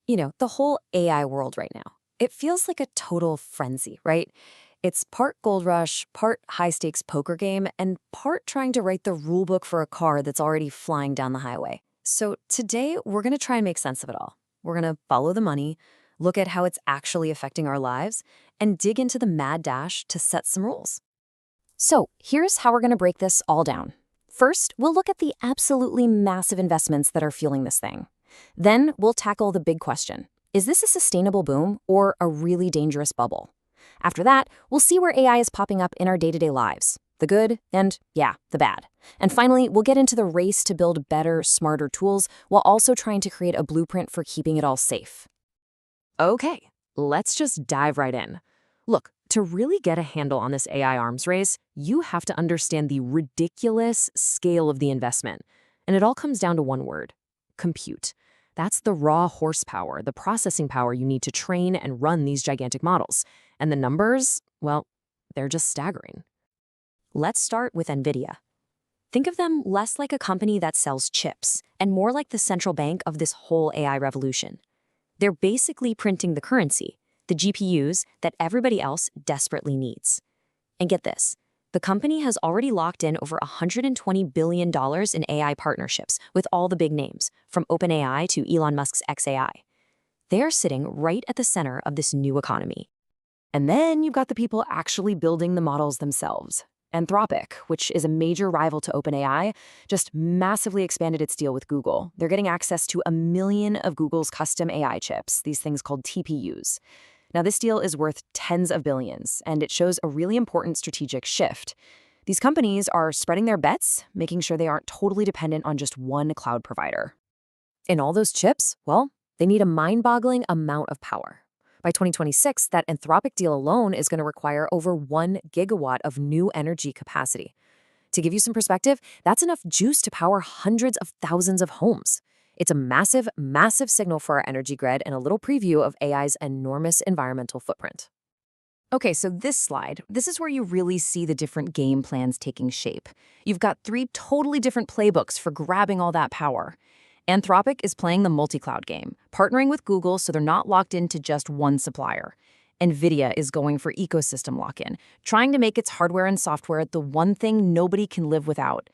The whole AI world right now, it feels like a total frenzy, right? It's part gold rush, part high stakes poker game, and part trying to write the rule book for a car that's already flying down the highway. So today, we're going to try and make sense of it all. We're going to follow the money, look at how it's actually affecting our lives, and dig into the mad dash to set some rules. So here's how we're going to break this all down. First, we'll look at the absolutely massive investments that are fueling this thing. Then we'll tackle the big question. Is this a sustainable boom or a really dangerous bubble? After that, we'll see where AI is popping up in our day-to-day lives, the good and, yeah, the bad. And finally, we'll get into the race to build better, smarter tools while also trying to create a blueprint for keeping it all safe. Okay, let's just dive right in. Look, to really get a handle on this AI arms race, you have to understand the ridiculous scale of the investment. And it all comes down to one word: compute. That's the raw horsepower, the processing power you need to train and run these gigantic models. And the numbers, well, they're just staggering. Let's start with NVIDIA. Think of them less like a company that sells chips and more like the central bank of this whole AI revolution. They're basically printing the currency, the GPUs that everybody else desperately needs. And get this, the company has already locked in over $120 billion in AI partnerships with all the big names, from OpenAI to Elon Musk's xAI. They are sitting right at the center of this new economy. And then you've got the people actually building the models themselves. Anthropic, which is a major rival to OpenAI, just massively expanded its deal with Google. They're getting access to 1 million of Google's custom AI chips, these things called TPUs. Now, this deal is worth tens of billions, and it shows a really important strategic shift. These companies are spreading their bets, making sure they aren't totally dependent on just one cloud provider. And all those chips, well, they need a mind-boggling amount of power. By 2026, that Anthropic deal alone is going to require over 1 gigawatt of new energy capacity. To give you some perspective, that's enough juice to power hundreds of thousands of homes. It's a massive, massive signal for our energy grid and a little preview of AI's enormous environmental footprint. Okay, so this is where you really see the different game plans taking shape. You've got 3 totally different playbooks for grabbing all that power. Anthropic is playing the multi-cloud game, partnering with Google so they're not locked into just one supplier. NVIDIA is going for ecosystem lock-in, trying to make its hardware and software the one thing nobody can live without.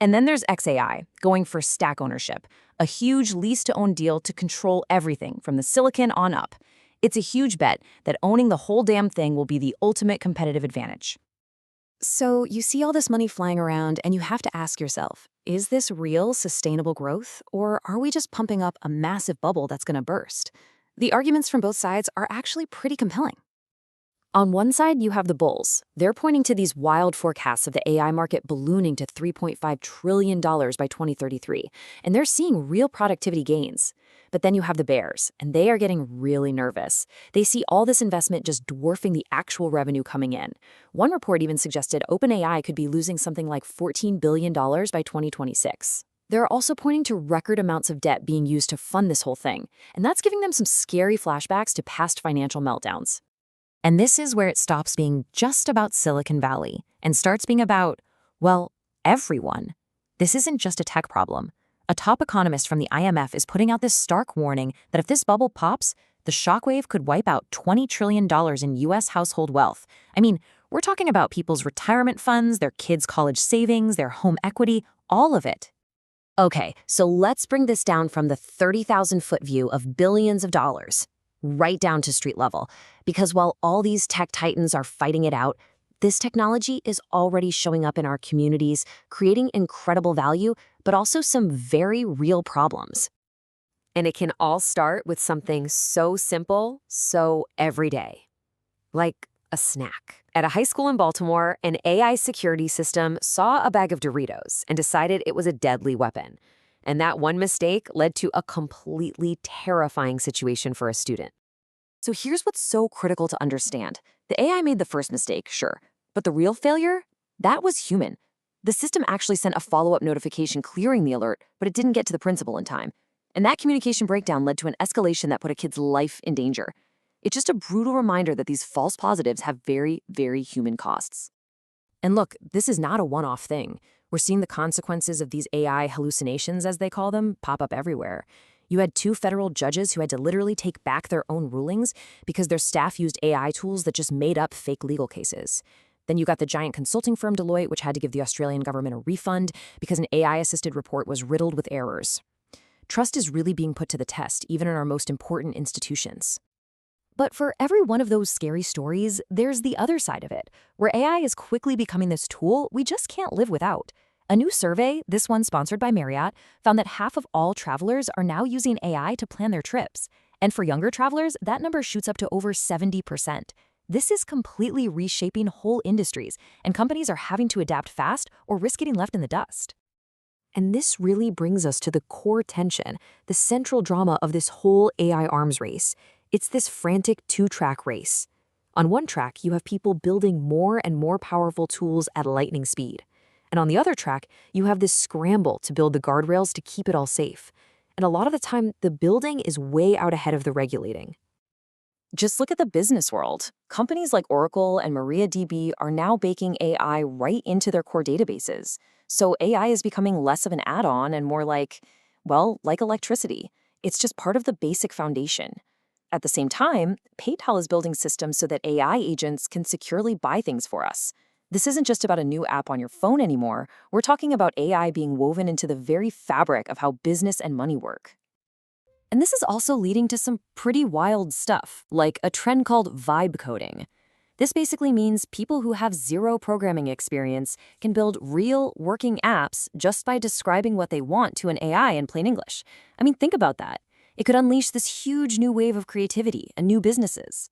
And then there's xAI, going for stack ownership, a huge lease-to-own deal to control everything from the silicon on up. It's a huge bet that owning the whole damn thing will be the ultimate competitive advantage. So you see all this money flying around, and you have to ask yourself, is this real, sustainable growth, or are we just pumping up a massive bubble that's going to burst? The arguments from both sides are actually pretty compelling. On one side, you have the bulls. They're pointing to these wild forecasts of the AI market ballooning to $3.5 trillion by 2033, and they're seeing real productivity gains. But then you have the bears, and they are getting really nervous. They see all this investment just dwarfing the actual revenue coming in. One report even suggested OpenAI could be losing something like $14 billion by 2026. They're also pointing to record amounts of debt being used to fund this whole thing, and that's giving them some scary flashbacks to past financial meltdowns. And this is where it stops being just about Silicon Valley and starts being about, well, everyone. This isn't just a tech problem. A top economist from the IMF is putting out this stark warning that if this bubble pops, the shockwave could wipe out $20 trillion in U.S. household wealth. I mean, we're talking about people's retirement funds, their kids' college savings, their home equity, all of it. Okay, so let's bring this down from the 30,000-foot view of billions of dollars, right down to street level. Because while all these tech titans are fighting it out, this technology is already showing up in our communities, creating incredible value, but also some very real problems. And it can all start with something so simple, so everyday, like a snack. At a high school in Baltimore, an AI security system saw a bag of Doritos and decided it was a deadly weapon. And that one mistake led to a completely terrifying situation for a student. So here's what's so critical to understand. The AI made the first mistake, sure, but the real failure? That was human. The system actually sent a follow-up notification clearing the alert, but it didn't get to the principal in time. And that communication breakdown led to an escalation that put a kid's life in danger. It's just a brutal reminder that these false positives have very, very human costs. And look, this is not a one-off thing. We're seeing the consequences of these AI hallucinations, as they call them, pop up everywhere. You had 2 federal judges who had to literally take back their own rulings because their staff used AI tools that just made up fake legal cases. Then you got the giant consulting firm Deloitte, which had to give the Australian government a refund because an AI-assisted report was riddled with errors. Trust is really being put to the test, even in our most important institutions. But for every one of those scary stories, there's the other side of it, where AI is quickly becoming this tool we just can't live without. A new survey, this one sponsored by Marriott, found that half of all travelers are now using AI to plan their trips. And for younger travelers, that number shoots up to over 70%. This is completely reshaping whole industries, and companies are having to adapt fast or risk getting left in the dust. And this really brings us to the core tension, the central drama of this whole AI arms race. It's this frantic 2-track race. On one track, you have people building more and more powerful tools at lightning speed. And on the other track, you have this scramble to build the guardrails to keep it all safe. And a lot of the time, the building is way out ahead of the regulating. Just look at the business world. Companies like Oracle and MariaDB are now baking AI right into their core databases. So AI is becoming less of an add-on and more like, well, like electricity. It's just part of the basic foundation. At the same time, PayPal is building systems so that AI agents can securely buy things for us. This isn't just about a new app on your phone anymore. We're talking about AI being woven into the very fabric of how business and money work. And this is also leading to some pretty wild stuff, like a trend called vibe coding. This basically means people who have zero programming experience can build real, working apps just by describing what they want to an AI in plain English. I mean, think about that. It could unleash this huge new wave of creativity and new businesses.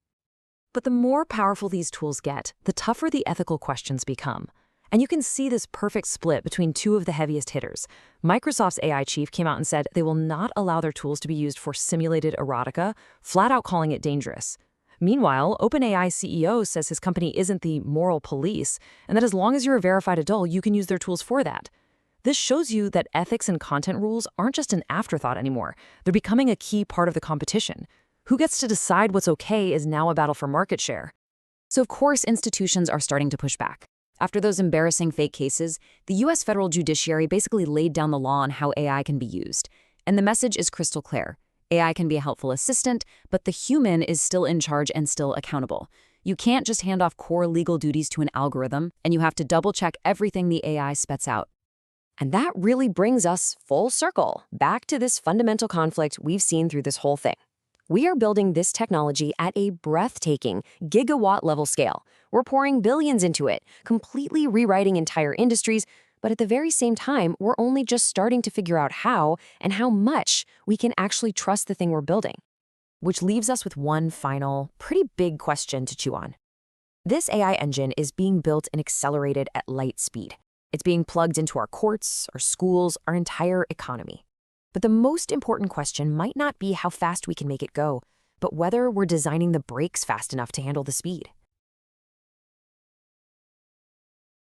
But the more powerful these tools get, the tougher the ethical questions become. And you can see this perfect split between 2 of the heaviest hitters. Microsoft's AI chief came out and said they will not allow their tools to be used for simulated erotica, flat out calling it dangerous. Meanwhile, OpenAI CEO says his company isn't the moral police, and that as long as you're a verified adult, you can use their tools for that. This shows you that ethics and content rules aren't just an afterthought anymore. They're becoming a key part of the competition. Who gets to decide what's okay is now a battle for market share. So of course, institutions are starting to push back. After those embarrassing fake cases, the U.S. federal judiciary basically laid down the law on how AI can be used. And the message is crystal clear. AI can be a helpful assistant, but the human is still in charge and still accountable. You can't just hand off core legal duties to an algorithm, and you have to double-check everything the AI spits out. And that really brings us full circle, back to this fundamental conflict we've seen through this whole thing. We are building this technology at a breathtaking gigawatt-level scale. We're pouring billions into it, completely rewriting entire industries, but at the very same time, we're only just starting to figure out how and how much we can actually trust the thing we're building. Which leaves us with one final, pretty big question to chew on. This AI engine is being built and accelerated at light speed. It's being plugged into our courts, our schools, our entire economy. But the most important question might not be how fast we can make it go, but whether we're designing the brakes fast enough to handle the speed.